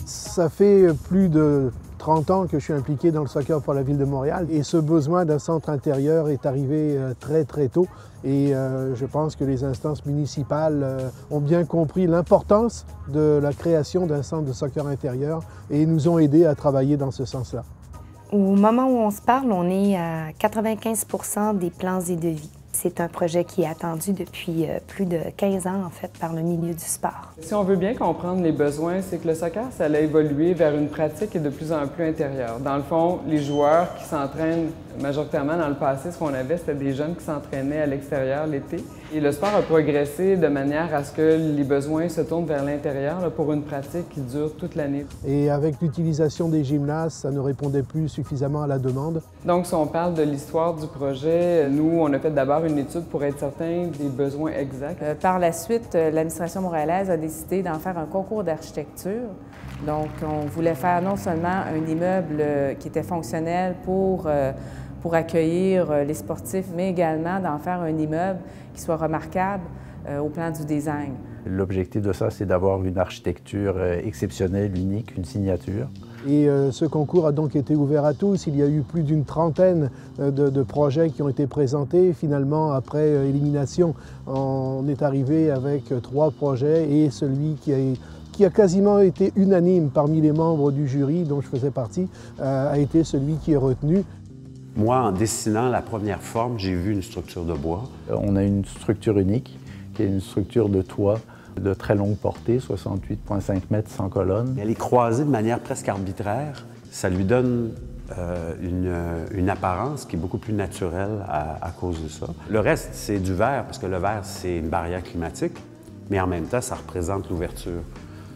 Ça fait plus de 30 ans que je suis impliqué dans le soccer pour la Ville de Montréal et ce besoin d'un centre intérieur est arrivé très tôt et je pense que les instances municipales ont bien compris l'importance de la création d'un centre de soccer intérieur et nous ont aidés à travailler dans ce sens-là. Au moment où on se parle, on est à 95% des plans et devis. C'est un projet qui est attendu depuis plus de 15 ans, en fait, par le milieu du sport. Si on veut bien comprendre les besoins, c'est que le soccer, ça allait évoluer vers une pratique qui est de plus en plus intérieure. Dans le fond, les joueurs qui s'entraînent majoritairement dans le passé, ce qu'on avait, c'était des jeunes qui s'entraînaient à l'extérieur l'été. Et le sport a progressé de manière à ce que les besoins se tournent vers l'intérieur pour une pratique qui dure toute l'année. Et avec l'utilisation des gymnases, ça ne répondait plus suffisamment à la demande. Donc, si on parle de l'histoire du projet, nous, on a fait d'abord une étude pour être certain des besoins exacts. Par la suite, l'administration montréalaise a décidé d'en faire un concours d'architecture. Donc, on voulait faire non seulement un immeuble qui était fonctionnel pour accueillir les sportifs, mais également d'en faire un immeuble qui soit remarquable au plan du design. L'objectif de ça, c'est d'avoir une architecture exceptionnelle, unique, une signature. Et ce concours a donc été ouvert à tous. Il y a eu plus d'une trentaine de projets qui ont été présentés. Finalement, après élimination, on est arrivé avec 3 projets et celui qui a quasiment été unanime parmi les membres du jury, dont je faisais partie, a été celui qui est retenu. Moi, en dessinant la première forme, j'ai vu une structure de bois. On a une structure unique, qui est une structure de toit de très longue portée, 68,5 mètres sans colonne. Elle est croisée de manière presque arbitraire. Ça lui donne une apparence qui est beaucoup plus naturelle à cause de ça. Le reste, c'est du verre, parce que le verre, c'est une barrière climatique, mais en même temps, ça représente l'ouverture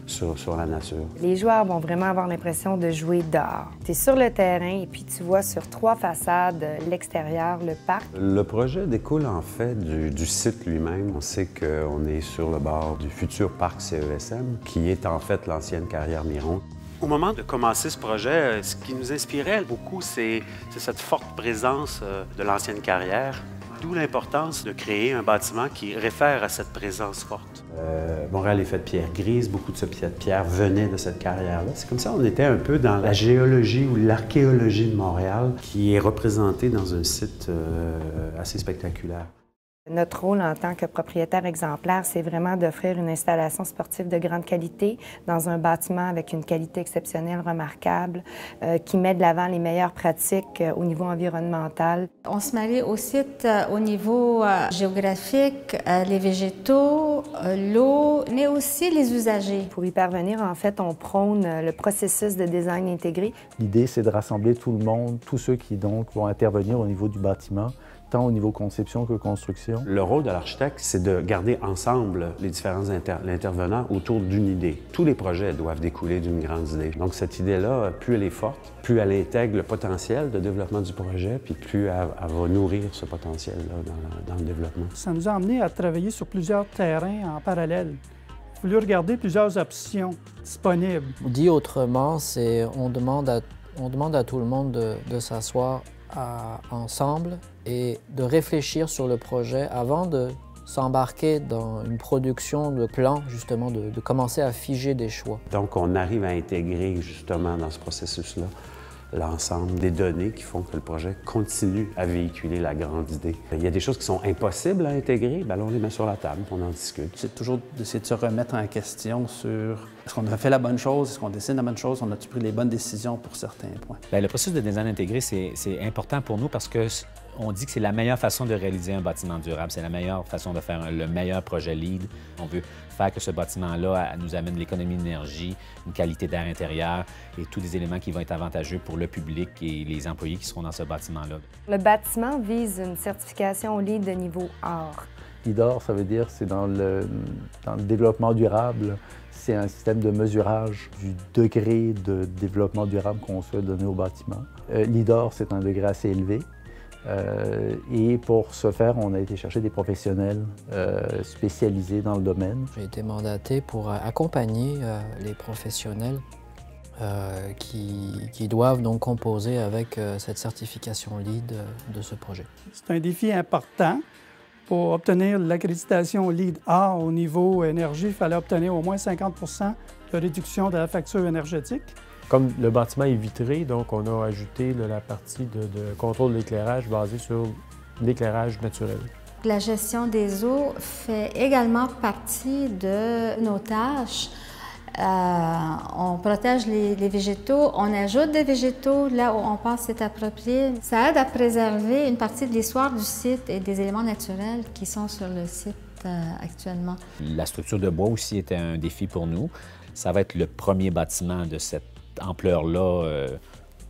sur la nature. Les joueurs vont vraiment avoir l'impression de jouer dehors. Tu es sur le terrain et puis tu vois sur 3 façades l'extérieur, le parc. Le projet découle en fait du site lui-même. On sait qu'on est sur le bord du futur parc CESM, qui est en fait l'ancienne carrière Miron. Au moment de commencer ce projet, ce qui nous inspirait beaucoup, c'est cette forte présence de l'ancienne carrière. D'où l'importance de créer un bâtiment qui réfère à cette présence forte. Montréal est fait de pierre grise, beaucoup de cette pierre venait de cette carrière-là. C'est comme ça on était un peu dans la géologie ou l'archéologie de Montréal, qui est représentée dans un site assez spectaculaire. Notre rôle en tant que propriétaire exemplaire, c'est vraiment d'offrir une installation sportive de grande qualité dans un bâtiment avec une qualité exceptionnelle, remarquable, qui met de l'avant les meilleures pratiques au niveau environnemental. On se marie au site au niveau géographique, les végétaux, l'eau, mais aussi les usagers. Pour y parvenir, en fait, on prône le processus de design intégré. L'idée, c'est de rassembler tout le monde, tous ceux qui donc vont intervenir au niveau du bâtiment, tant au niveau conception que construction. Le rôle de l'architecte, c'est de garder ensemble les différents intervenants autour d'une idée. Tous les projets doivent découler d'une grande idée. Donc cette idée-là, plus elle est forte, plus elle intègre le potentiel de développement du projet, puis plus elle va nourrir ce potentiel-là dans le développement. Ça nous a amené à travailler sur plusieurs terrains en parallèle. Il a fallu regarder plusieurs options disponibles. Dit autrement, on demande à tout le monde de s'asseoir ensemble et de réfléchir sur le projet avant de s'embarquer dans une production de plans, justement, de commencer à figer des choix. Donc, on arrive à intégrer, justement, dans ce processus-là, l'ensemble des données qui font que le projet continue à véhiculer la grande idée. Il y a des choses qui sont impossibles à intégrer, bien là, on les met sur la table, on en discute. C'est toujours d'essayer de se remettre en question sur est-ce qu'on a fait la bonne chose, est-ce qu'on décide la bonne chose, on a-tu pris les bonnes décisions pour certains points. Bien, le processus de design intégré, c'est important pour nous parce que on dit que c'est la meilleure façon de réaliser un bâtiment durable, c'est la meilleure façon de faire le meilleur projet LEED. On veut faire que ce bâtiment-là nous amène l'économie d'énergie, une qualité d'air intérieur et tous des éléments qui vont être avantageux pour le public et les employés qui seront dans ce bâtiment-là. Le bâtiment vise une certification LEED de niveau or. LEED, ça veut dire c'est dans le développement durable. C'est un système de mesurage du degré de développement durable qu'on souhaite donner au bâtiment. LEED, c'est un degré assez élevé. Et pour ce faire, on a été chercher des professionnels spécialisés dans le domaine. J'ai été mandaté pour accompagner les professionnels qui doivent donc composer avec cette certification LEED de ce projet. C'est un défi important Pour obtenir l'accréditation LEED A au niveau énergie, il fallait obtenir au moins 50 de réduction de la facture énergétique. Comme le bâtiment est vitré, donc on a ajouté la partie de contrôle de l'éclairage basée sur l'éclairage naturel. La gestion des eaux fait également partie de nos tâches. On protège les végétaux, on ajoute des végétaux là où on pense c'est approprié. Ça aide à préserver une partie de l'histoire du site et des éléments naturels qui sont sur le site actuellement. La structure de bois aussi était un défi pour nous. Ça va être le premier bâtiment de cette ampleur-là,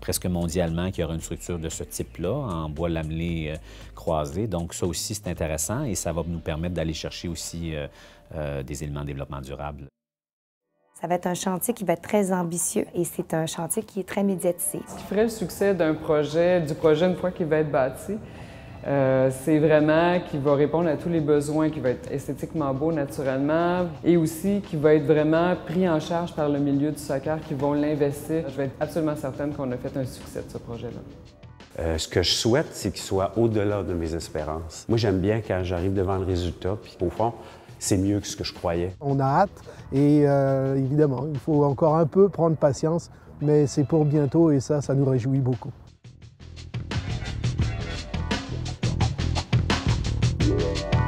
presque mondialement, qui aura une structure de ce type-là, en bois lamelé croisé. Donc ça aussi, c'est intéressant et ça va nous permettre d'aller chercher aussi des éléments de développement durable. Ça va être un chantier qui va être très ambitieux et c'est un chantier qui est très médiatisé. Ce qui ferait le succès du projet une fois qu'il va être bâti, c'est vraiment qu'il va répondre à tous les besoins, qu'il va être esthétiquement beau naturellement et aussi qu'il va être vraiment pris en charge par le milieu du soccer qui vont l'investir. Je vais être absolument certaine qu'on a fait un succès de ce projet-là. Ce que je souhaite, c'est qu'il soit au-delà de mes espérances. Moi, j'aime bien quand j'arrive devant le résultat, puis au fond, c'est mieux que ce que je croyais. On a hâte et évidemment, il faut encore un peu prendre patience, mais c'est pour bientôt et ça nous réjouit beaucoup. Yeah.